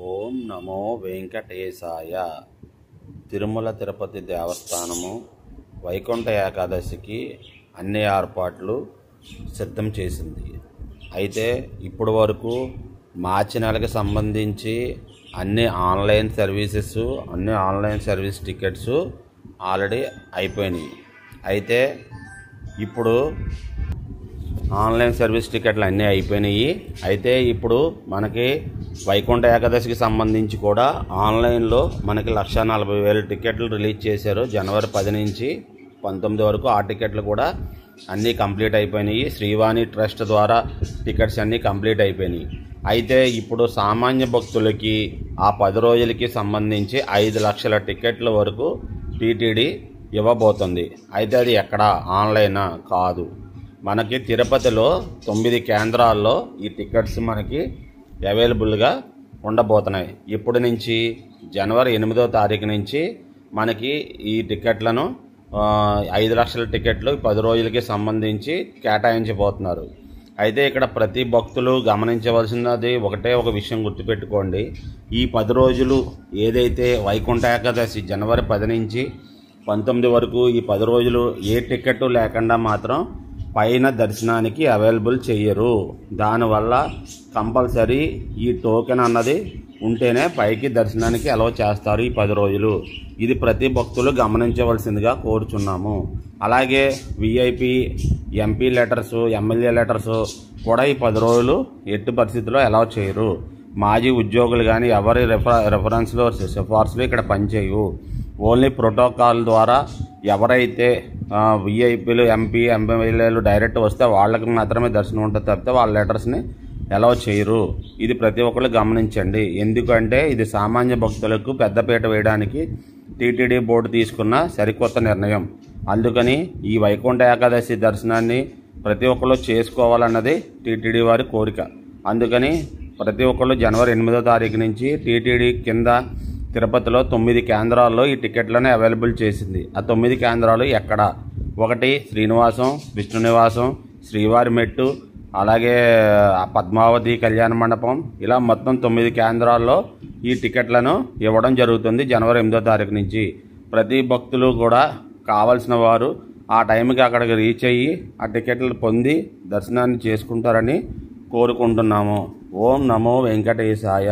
ఓం నమో వెంకటేశాయ. తిరుమల తిరుపతి దేవస్థానము వైకుంఠ ఏకాదశికి అన్ని ఏర్పాట్లు సిద్ధం చేసింది. అయితే ఇప్పుడు వరకు మార్చి నెలకి సంబంధించి అన్ని ఆన్లైన్ సర్వీస్ టికెట్స్ ఆల్రెడీ అయిపోయినాయి. అయితే ఇప్పుడు ఆన్లైన్ సర్వీస్ టికెట్లు అన్నీ అయిపోయినాయి. అయితే ఇప్పుడు మనకి వైకుంఠ ఏకాదశికి సంబంధించి కూడా ఆన్లైన్లో మనకి 1,40,000 టికెట్లు రిలీజ్ చేశారు. జనవరి 10 నుంచి 19 వరకు ఆ టికెట్లు కూడా అన్నీ కంప్లీట్ అయిపోయినాయి. శ్రీవాణి ట్రస్ట్ ద్వారా టికెట్స్ అన్నీ కంప్లీట్ అయిపోయినాయి. అయితే ఇప్పుడు సామాన్య భక్తులకి ఆ 10 రోజులకి సంబంధించి 5 లక్షల టికెట్ల వరకు టీటీడీ ఇవ్వబోతుంది. అయితే అది ఎక్కడ? ఆన్లైనా? కాదు, మనకి తిరుపతిలో 9 కేంద్రాల్లో ఈ టికెట్స్ మనకి అవైలబుల్గా ఉండబోతున్నాయి. ఇప్పుడు నుంచి జనవరి 8వ తారీఖు నుంచి మనకి ఈ టికెట్లను 5 లక్షల టికెట్లు 10 రోజులకి సంబంధించి కేటాయించబోతున్నారు. అయితే ఇక్కడ ప్రతి భక్తులు గమనించవలసినది ఒక విషయం గుర్తుపెట్టుకోండి. ఈ 10 రోజులు ఏదైతే వైకుంఠ ఏకాదశి జనవరి 10 నుంచి 19 వరకు ఈ 10 రోజులు ఏ టికెట్ లేకుండా మాత్రం పైన దర్శనానికి అవైలబుల్ చెయ్యరు. దానివల్ల కంపల్సరీ ఈ టోకెన్ అన్నది ఉంటేనే పైకి దర్శనానికి అలౌ చేస్తారు ఈ 10 రోజులు. ఇది ప్రతి భక్తులు గమనించవలసిందిగా కోరుచున్నాము. అలాగే VIP, MP letters, MLA letters కూడా ఈ 10 రోజులు ఎట్టి పరిస్థితుల్లో అలౌ చేయరు. మాజీ ఉద్యోగులు కానీ ఎవరి రెఫరెన్స్లో సిఫార్సులు ఇక్కడ పనిచేయవు. ఓన్లీ ప్రోటోకాల్ ద్వారా ఎవరైతే విఐపీలు, ఎంపీ, ఎమ్మెల్యేలు డైరెక్ట్ వస్తే వాళ్ళకి మాత్రమే దర్శనం ఉంటుంది తప్పితే వాళ్ళ లెటర్స్ని అలౌ చేయరు. ఇది ప్రతి ఒక్కరు గమనించండి. ఎందుకంటే ఇది సామాన్య భక్తులకు పెద్దపీట వేయడానికి టీటీడీ బోర్డు తీసుకున్న సరికొత్త నిర్ణయం. అందుకని ఈ వైకుంఠ ఏకాదశి దర్శనాన్ని ప్రతి ఒక్కరు చేసుకోవాలన్నది టీటీడీ వారి కోరిక. అందుకని ప్రతి ఒక్కరు జనవరి 8వ తారీఖు నుంచి టీటీడీ కింద తిరుపతిలో 9 కేంద్రాల్లో ఈ టికెట్లను అవైలబుల్ చేసింది. ఆ 9 కేంద్రాలు ఎక్కడ? 1 శ్రీనివాసం, విష్ణు నివాసం, శ్రీవారి మెట్టు, అలాగే పద్మావతి కళ్యాణ మండపం, ఇలా మొత్తం 9 కేంద్రాల్లో ఈ టికెట్లను ఇవ్వడం జరుగుతుంది జనవరి 8వ తారీఖు నుంచి. ప్రతి భక్తులు కూడా కావాల్సిన వారు ఆ టైంకి అక్కడికి రీచ్ అయ్యి ఆ టికెట్లు పొంది దర్శనాన్ని చేసుకుంటారని కోరుకుంటున్నాము. ఓం నమో వెంకటేశాయ.